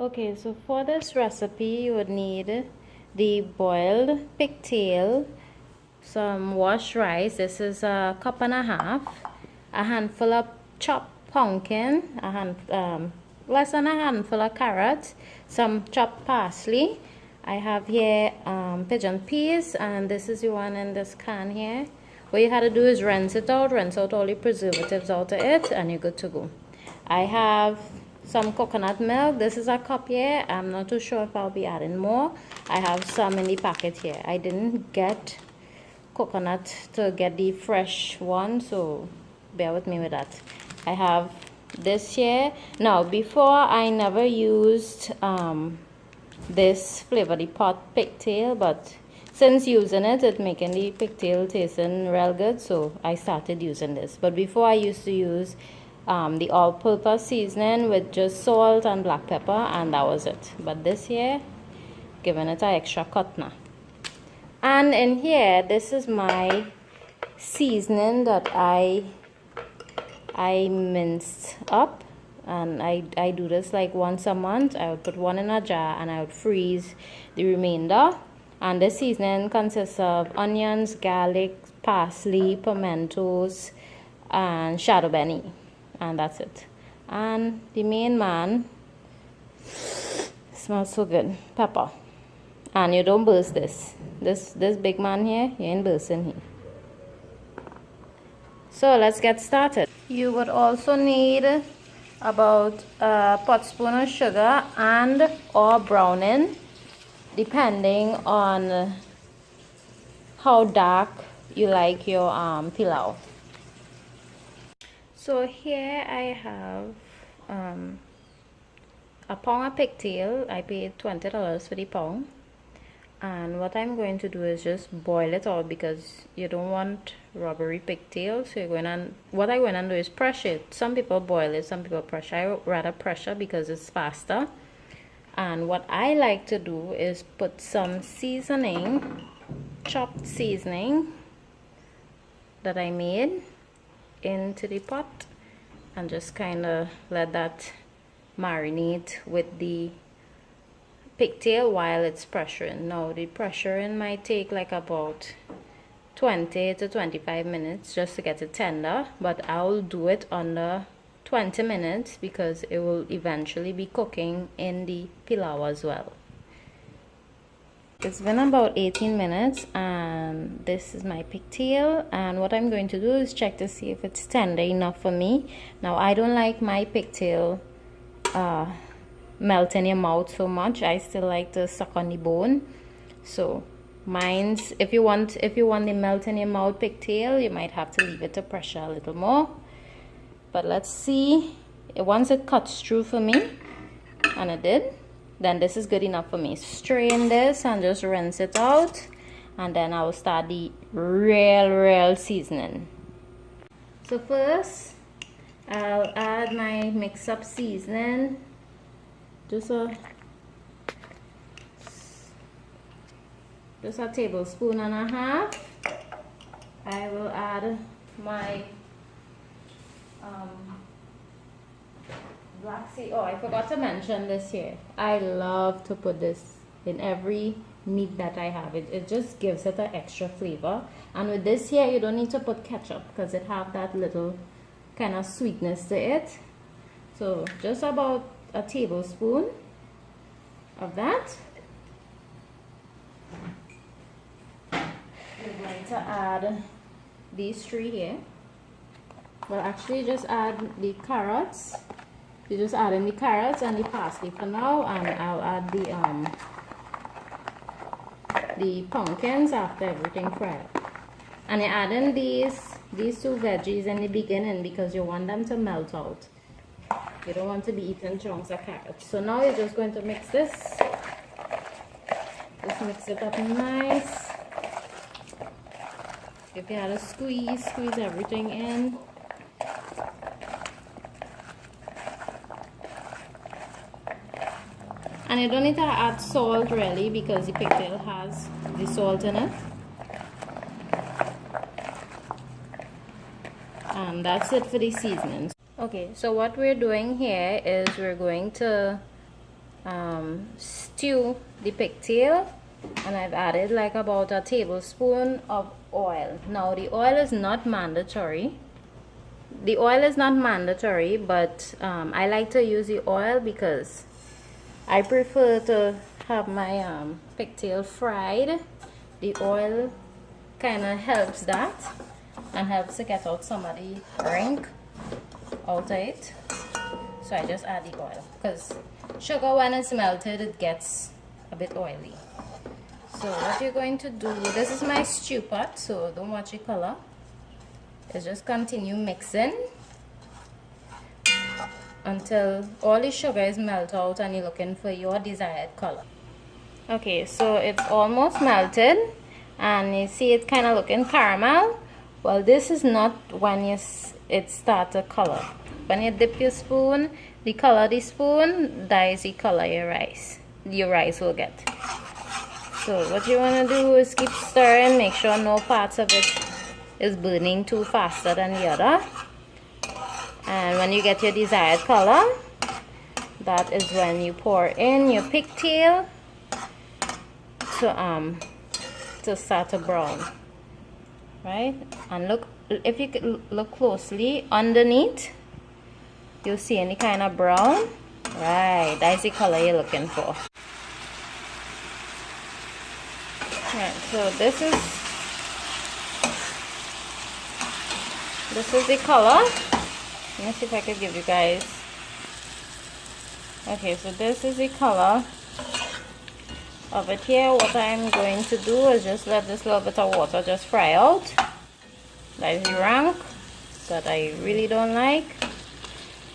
Okay, so for this recipe you would need the boiled pigtail, some washed rice, this is a cup and a half, a handful of chopped pumpkin, less than a handful of carrots, some chopped parsley. I have here pigeon peas, and this is the one in this can here. What you had to do is rinse out all the preservatives out of it, and you're good to go. I have some coconut milk. This is a cup here. I'm not too sure if I'll be adding more. I have some in the packet here. I didn't get coconut to get the fresh one, so bear with me with that. I have this here. Now, before I never used this flavor, the pot pigtail, but since using it, it's making the pigtail tasting real good, so I started using this. But before, I used to use the all-purpose seasoning with just salt and black pepper, and that was it. But this here, giving it an extra cut now. And in here, this is my seasoning that I minced up, and I do this like once a month. I would put one in a jar and I would freeze the remainder. And this seasoning consists of onions, garlic, parsley, pimentos, and shadow benny, and that's it. And the main man, smells so good, pepper. And you don't burst this big man here, you ain't bursting here. So let's get started. You would also need about a pot spoon of sugar and or browning, depending on how dark you like your pilau. So here I have a pound of pigtail. I paid $20 for the pound. And what I'm going to do is just boil it out, because you don't want rubbery pigtail. So what I'm going to do is pressure it. Some people boil it, some people pressure. I would rather pressure because it's faster. And what I like to do is put some seasoning, chopped seasoning that I made, into the pot, and just kind of let that marinate with the pigtail while it's pressuring. Now the pressuring might take like about 20 to 25 minutes just to get it tender, but I'll do it under 20 minutes because it will eventually be cooking in the pilau as well. It's been about 18 minutes and this is my pigtail, and what I'm going to do is check to see if it's tender enough for me. Now I don't like my pigtail melt in your mouth so much. I still like to suck on the bone. So mine's, if you want the melt in your mouth pigtail, you might have to leave it to pressure a little more. But let's see. Once it cuts through for me, and it did, then this is good enough for me. Strain this and just rinse it out, and then I will start the real seasoning. So first I'll add my mix-up seasoning. Just a tablespoon and a half. I will add my black seed. Oh, I forgot to mention this here. I love to put this in every meat that I have. It just gives it an extra flavor. And with this here, you don't need to put ketchup because it have that little kind of sweetness to it. So just about a tablespoon of that. We're going to add these three here. Well, actually just add the carrots. You just add in the carrots and the parsley for now, and I'll add the pumpkins after everything fried. And you're adding these two veggies in the beginning because you want them to melt out. You don't want to be eating chunks of carrots. So now you're just going to mix this. Just mix it up nice. If you had a squeeze everything in. And you don't need to add salt really because the pigtail has the salt in it. And that's it for the seasonings. Okay, so what we're doing here is we're going to stew the pigtail, and I've added like about a tablespoon of oil. Now the oil is not mandatory. The oil is not mandatory, but I like to use the oil because I prefer to have my pigtail fried. The oil kind of helps that and helps to get out some of the rink out of it. So I just add the oil because sugar, when it's melted, it gets a bit oily. So what you're going to do, this is my stew pot, so don't watch the color, is just continue mixing until all the sugar is melted out and you're looking for your desired color. Okay, so it's almost melted and you see it kind of looking caramel. Well, this is not when it starts to color. When you dip your spoon, the color of the spoon, that is the color your rice will get. So what you want to do is keep stirring, make sure no parts of it is burning too faster than the other. And when you get your desired color, that is when you pour in your pigtail to start to brown, right? And look, if you look closely underneath, you'll see any kind of brown, right? That's the color you're looking for. Right, so this is the color. Let me see if I can give you guys. Okay, so this is the color of it here. What I'm going to do is just let this little bit of water just fry out. That is the rank that I really don't like.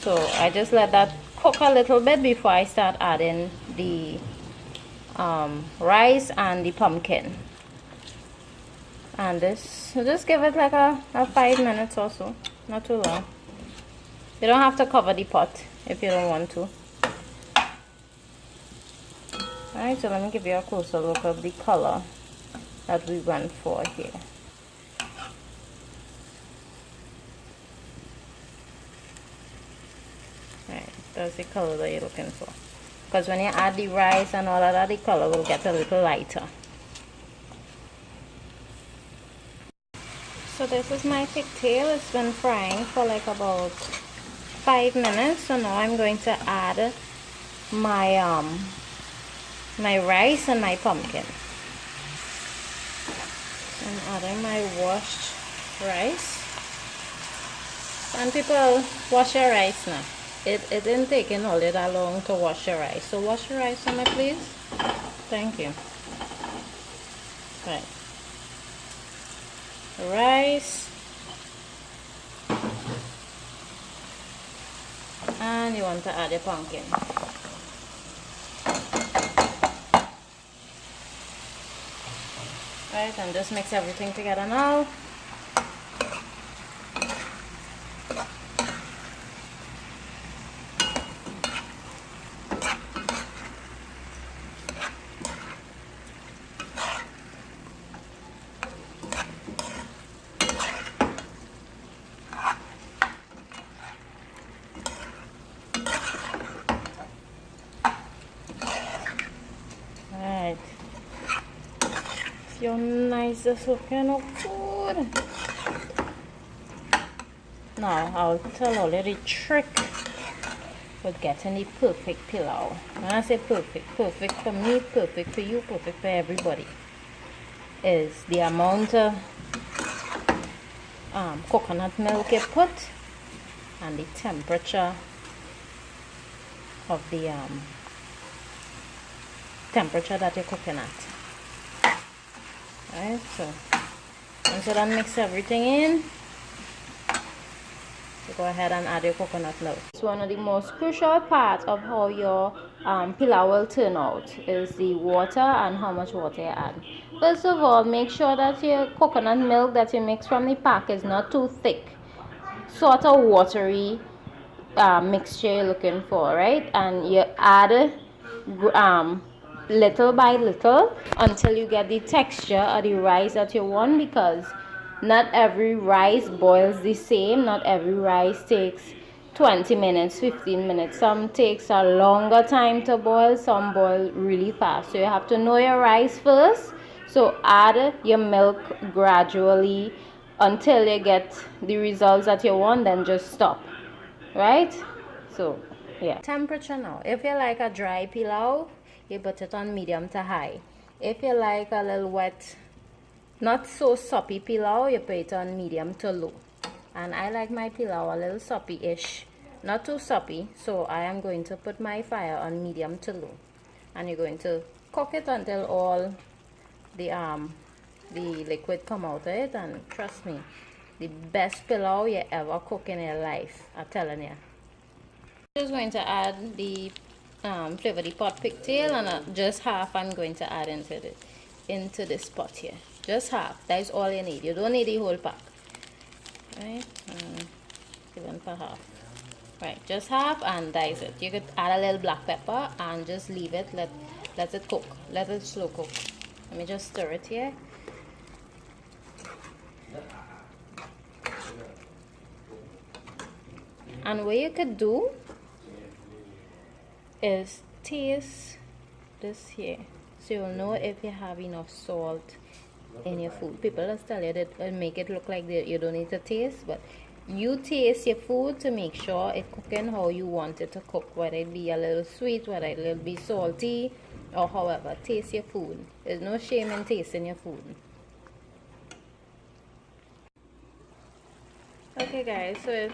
So I just let that cook a little bit before I start adding the rice and the pumpkin. And this, just give it like a 5 minutes or so, not too long. You don't have to cover the pot if you don't want to. Alright, so let me give you a closer look of the color that we went for here. Alright, that's the color that you're looking for. Because when you add the rice and all of that, the color will get a little lighter. So this is my pigtail. It's been frying for like about 5 minutes. So now I'm going to add my my rice and my pumpkin. I'm adding my washed rice. And people wash your rice now. It didn't take all that long to wash your rice. So wash your rice for me, please. Thank you. Right. Rice. And you want to add your pumpkin. Right, and just mix everything together now. Right. Your nicest looking of food. Now I'll tell all you the trick with getting the perfect pilau. When I say perfect, perfect for me, perfect for you, perfect for everybody, is the amount of coconut milk you put and the temperature of the temperature that you're cooking at. Alright, so once you done mix everything in, you go ahead and add your coconut milk. It's one of the most crucial parts of how your pilau will turn out, is the water and how much water you add. First of all, make sure that your coconut milk that you mix from the pack is not too thick. Sort of watery mixture you're looking for, right? And you add little by little until you get the texture of the rice that you want, because not every rice boils the same. Not every rice takes 20 minutes, 15 minutes. Some takes a longer time to boil, some boil really fast. So you have to know your rice first. So add your milk gradually until you get the results that you want, then just stop. Right? So yeah. Temperature now. If you like a dry pilau, you put it on medium to high. If you like a little wet, not so soppy pilau, you put it on medium to low. And I like my pilau a little soppy-ish, not too soppy, so I am going to put my fire on medium to low. And you're going to cook it until all the liquid come out of it, and trust me, the best pilau you ever cook in your life, I'm telling you. I'm just going to add the flavor the pot pigtail, and just half I'm going to add into this pot here. Just half. That is all you need. You don't need the whole pack. Right? Even for half. Right, just half, and that is it. You could add a little black pepper and just leave it. Let it cook. Let it slow cook. Let me just stir it here. And what you could do is taste this here, so you'll know if you have enough salt in your food. People just tell you that make it look like you don't need to taste, but you taste your food to make sure it's cooking how you want it to cook, whether it be a little sweet, whether it be salty, or however. Taste your food. There's no shame in tasting your food. Okay guys, so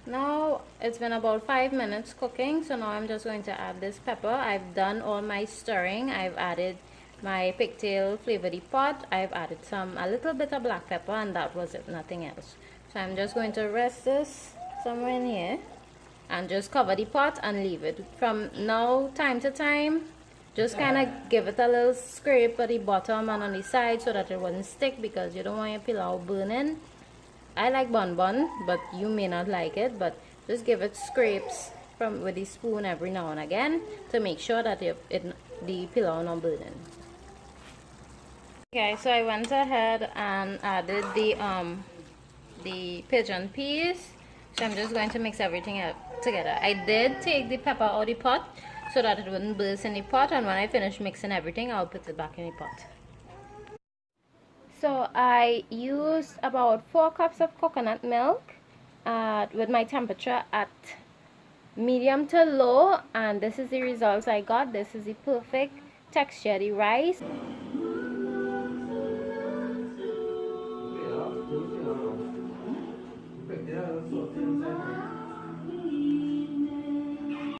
now it's been about 5 minutes cooking, so now I'm just going to add this pepper. I've done all my stirring. I've added my pigtail flavor the pot. I've added a little bit of black pepper, and that was it, nothing else. So I'm just going to rest this somewhere in here and just cover the pot and leave it. From now, time to time, just kind of give it a little scrape at the bottom and on the side so that it wouldn't stick, because you don't want your pilau burning. I like bun, but you may not like it, but just give it scrapes with the spoon every now and again to make sure that the pilau not burning. Okay, so I went ahead and added the pigeon peas. So I'm just going to mix everything together. I did take the pepper out of the pot so that it wouldn't burst in the pot, and when I finish mixing everything, I'll put it back in the pot. So I used about 4 cups of coconut milk with my temperature at medium to low, and this is the results I got. This is the perfect texture, the rice.